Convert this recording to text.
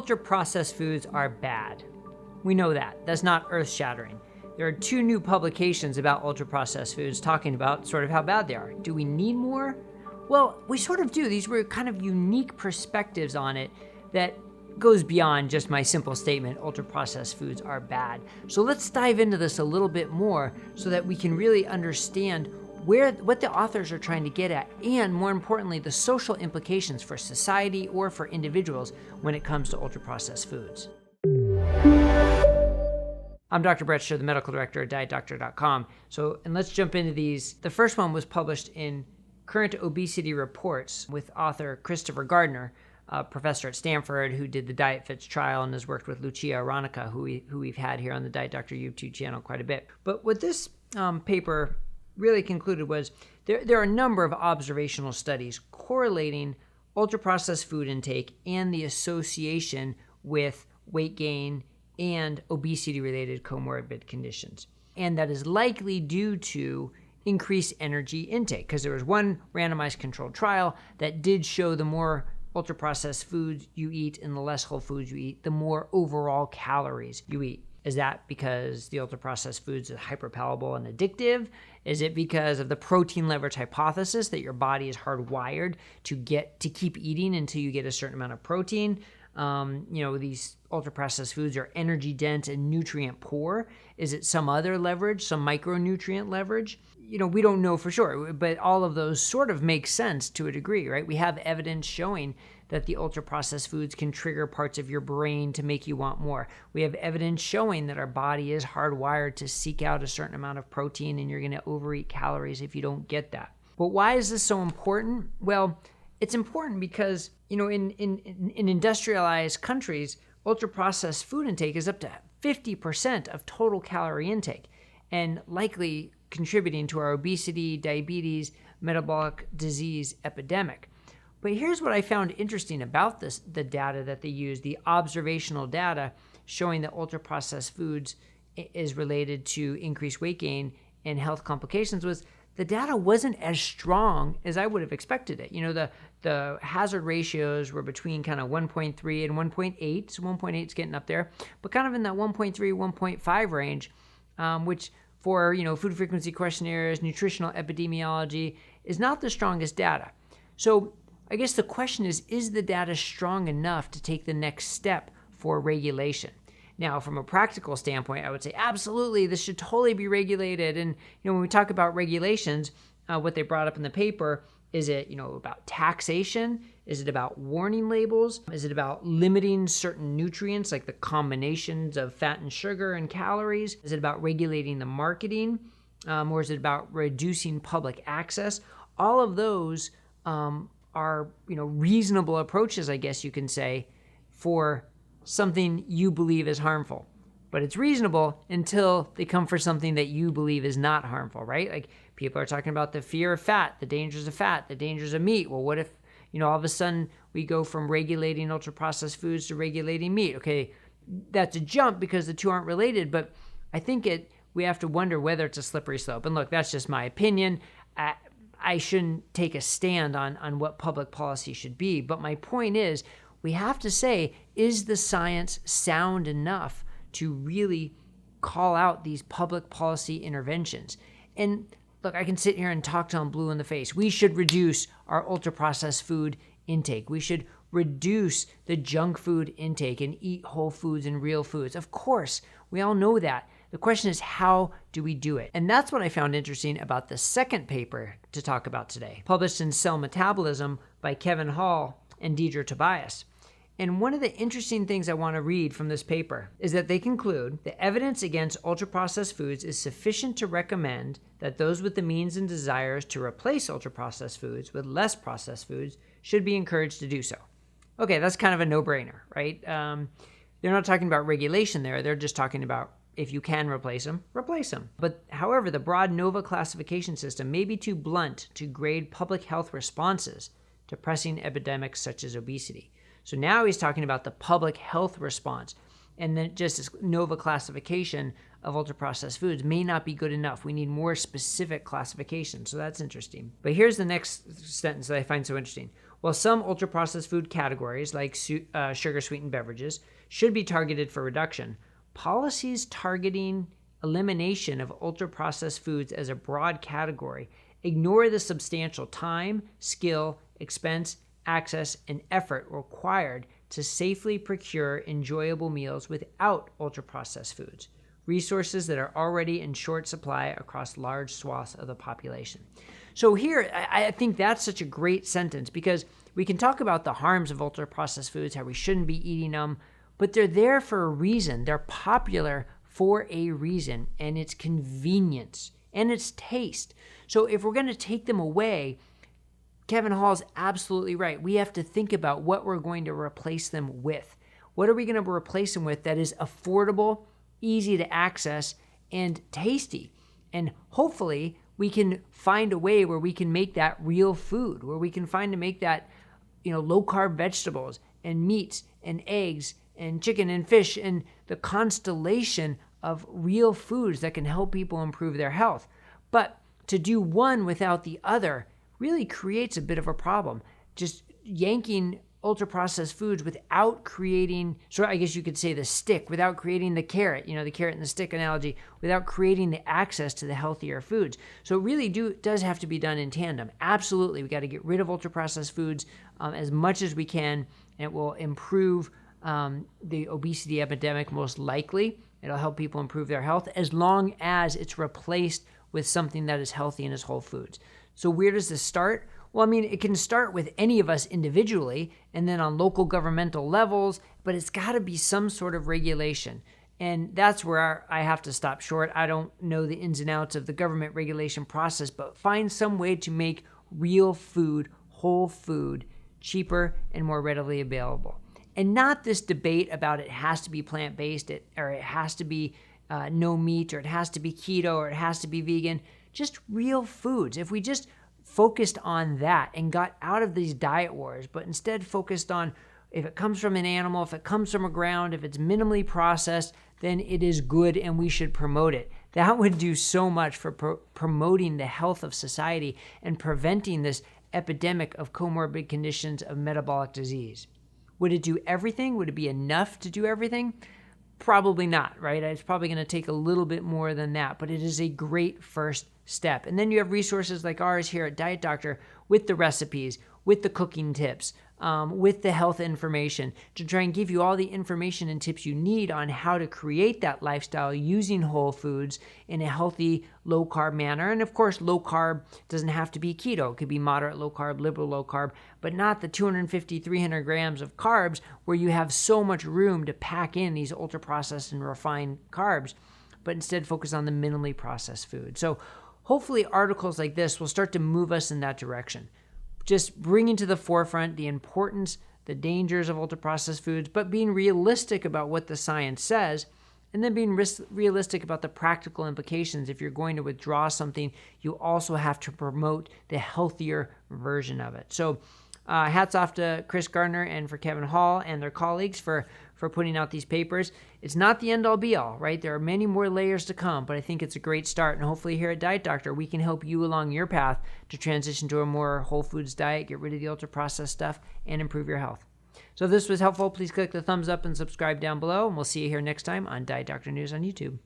ultra-processed foods are bad. We know that. That's not earth-shattering. There are 2 new publications about ultra-processed foods talking about sort of how bad they are. Do we need more? Well, we sort of do. These were kind of unique perspectives on it that goes beyond just my simple statement, ultra-processed foods are bad. So let's dive into this a little bit more so that we can really understand what the authors are trying to get at, and more importantly, the social implications for society or for individuals when it comes to ultra-processed foods. I'm Dr. Bradshaw, the medical director at DietDoctor.com. And let's jump into these. The first one was published in Current Obesity Reports with author Christopher Gardner, a professor at Stanford who did the Diet Fits trial and has worked with Lucia Aronica, who we've had here on the Diet Doctor YouTube channel quite a bit. But what this paper really concluded was there are a number of observational studies correlating ultra-processed food intake and the association with weight gain and obesity-related comorbid conditions. And that is likely due to increased energy intake, because there was one randomized controlled trial that did show the more ultra-processed foods you eat and the less whole foods you eat, the more overall calories you eat. Is that because the ultra-processed foods are hyperpalatable and addictive? Is it because of the protein leverage hypothesis that your body is hardwired to keep eating until you get a certain amount of protein? These ultra-processed foods are energy dense and nutrient poor. Is it some other leverage, some micronutrient leverage? We don't know for sure, but all of those sort of make sense to a degree, right? We have evidence showing that the ultra-processed foods can trigger parts of your brain to make you want more. We have evidence showing that our body is hardwired to seek out a certain amount of protein, and you're going to overeat calories if you don't get that. But why is this so important? Well, it's important because, in industrialized countries, ultra-processed food intake is up to 50% of total calorie intake, and likely contributing to our obesity, diabetes, metabolic disease epidemic. But here's what I found interesting about the data that they used, the observational data showing that ultra-processed foods is related to increased weight gain and health complications, was the data wasn't as strong as I would have expected it. The hazard ratios were between kind of 1.3 and 1.8, so 1.8 is getting up there, but kind of in that 1.3, 1.5 range, which for food frequency questionnaires, nutritional epidemiology, is not the strongest data. So I guess the question is the data strong enough to take the next step for regulation? Now, from a practical standpoint, I would say absolutely, this should totally be regulated. And when we talk about regulations, what they brought up in the paper, is it about taxation? Is it about warning labels? Is it about limiting certain nutrients like the combinations of fat and sugar and calories? Is it about regulating the marketing? Or is it about reducing public access? All of those are reasonable approaches, I guess you can say, for something you believe is harmful. But it's reasonable until they come for something that you believe is not harmful, right? Like people are talking about the fear of fat, the dangers of meat. Well, what if, all of a sudden we go from regulating ultra-processed foods to regulating meat? Okay, that's a jump because the two aren't related, but I think we have to wonder whether it's a slippery slope. And look, that's just my opinion. I shouldn't take a stand on what public policy should be, but my point is, we have to say, is the science sound enough to really call out these public policy interventions? And look, I can sit here and talk till I'm blue in the face. We should reduce our ultra-processed food intake. We should reduce the junk food intake and eat whole foods and real foods. Of course, we all know that. The question is, how do we do it? And that's what I found interesting about the second paper to talk about today, published in Cell Metabolism by Kevin Hall and Deidre Tobias. And one of the interesting things I want to read from this paper is that they conclude the evidence against ultra-processed foods is sufficient to recommend that those with the means and desires to replace ultra-processed foods with less processed foods should be encouraged to do so. Okay, that's kind of a no-brainer, right? They're not talking about regulation there. They're just talking about if you can replace them, replace them. But however, the broad NOVA classification system may be too blunt to grade public health responses to pressing epidemics such as obesity. So now he's talking about the public health response. And then just this NOVA classification of ultra-processed foods may not be good enough. We need more specific classification. So that's interesting. But here's the next sentence that I find so interesting. While some ultra-processed food categories, like sugar-sweetened beverages, should be targeted for reduction, policies targeting elimination of ultra-processed foods as a broad category ignore the substantial time, skill, expense, access, and effort required to safely procure enjoyable meals without ultra-processed foods, resources that are already in short supply across large swaths of the population. So here, I think that's such a great sentence, because we can talk about the harms of ultra-processed foods, how we shouldn't be eating them, but they're there for a reason. They're popular for a reason, and it's convenience, and it's taste. So if we're going to take them away, Kevin Hall's absolutely right. We have to think about what we're going to replace them with. What are we going to replace them with that is affordable, easy to access, and tasty? And hopefully we can find a way where we can make that real food, where we can find to make that, low-carb vegetables and meats and eggs and chicken and fish and the constellation of real foods that can help people improve their health. But to do one without the other really creates a bit of a problem. Just yanking ultra-processed foods without creating, I guess you could say the stick, without creating the carrot, the carrot and the stick analogy, without creating the access to the healthier foods. So it really does have to be done in tandem. Absolutely, we got to get rid of ultra-processed foods as much as we can, and it will improve the obesity epidemic most likely. It'll help people improve their health as long as it's replaced with something that is healthy and is whole foods. So where does this start? Well, it can start with any of us individually and then on local governmental levels, but it's got to be some sort of regulation. And that's where I have to stop short. I don't know the ins and outs of the government regulation process, but find some way to make real food, whole food, cheaper and more readily available. And not this debate about it has to be plant-based or it has to be no meat or it has to be keto or it has to be vegan. Just real foods. If we just focused on that and got out of these diet wars, but instead focused on if it comes from an animal, if it comes from a ground, if it's minimally processed, then it is good and we should promote it. That would do so much for promoting the health of society and preventing this epidemic of comorbid conditions of metabolic disease. Would it do everything? Would it be enough to do everything? Probably not, right? It's probably going to take a little bit more than that, but it is a great first step. And then you have resources like ours here at Diet Doctor with the recipes, with the cooking tips, with the health information to try and give you all the information and tips you need on how to create that lifestyle using whole foods in a healthy, low-carb manner. And of course, low-carb doesn't have to be keto. It could be moderate low-carb, liberal low-carb, but not the 250, 300 grams of carbs where you have so much room to pack in these ultra-processed and refined carbs, but instead focus on the minimally processed food. So hopefully articles like this will start to move us in that direction. Just bringing to the forefront the importance, the dangers of ultra-processed foods, but being realistic about what the science says, and then being realistic about the practical implications. If you're going to withdraw something, you also have to promote the healthier version of it. So hats off to Chris Gardner and for Kevin Hall and their colleagues for putting out these papers. It's not the end-all be-all, right? There are many more layers to come, but I think it's a great start. And hopefully here at Diet Doctor, we can help you along your path to transition to a more whole foods diet, get rid of the ultra-processed stuff, and improve your health. So if this was helpful, please click the thumbs up and subscribe down below, and we'll see you here next time on Diet Doctor News on YouTube.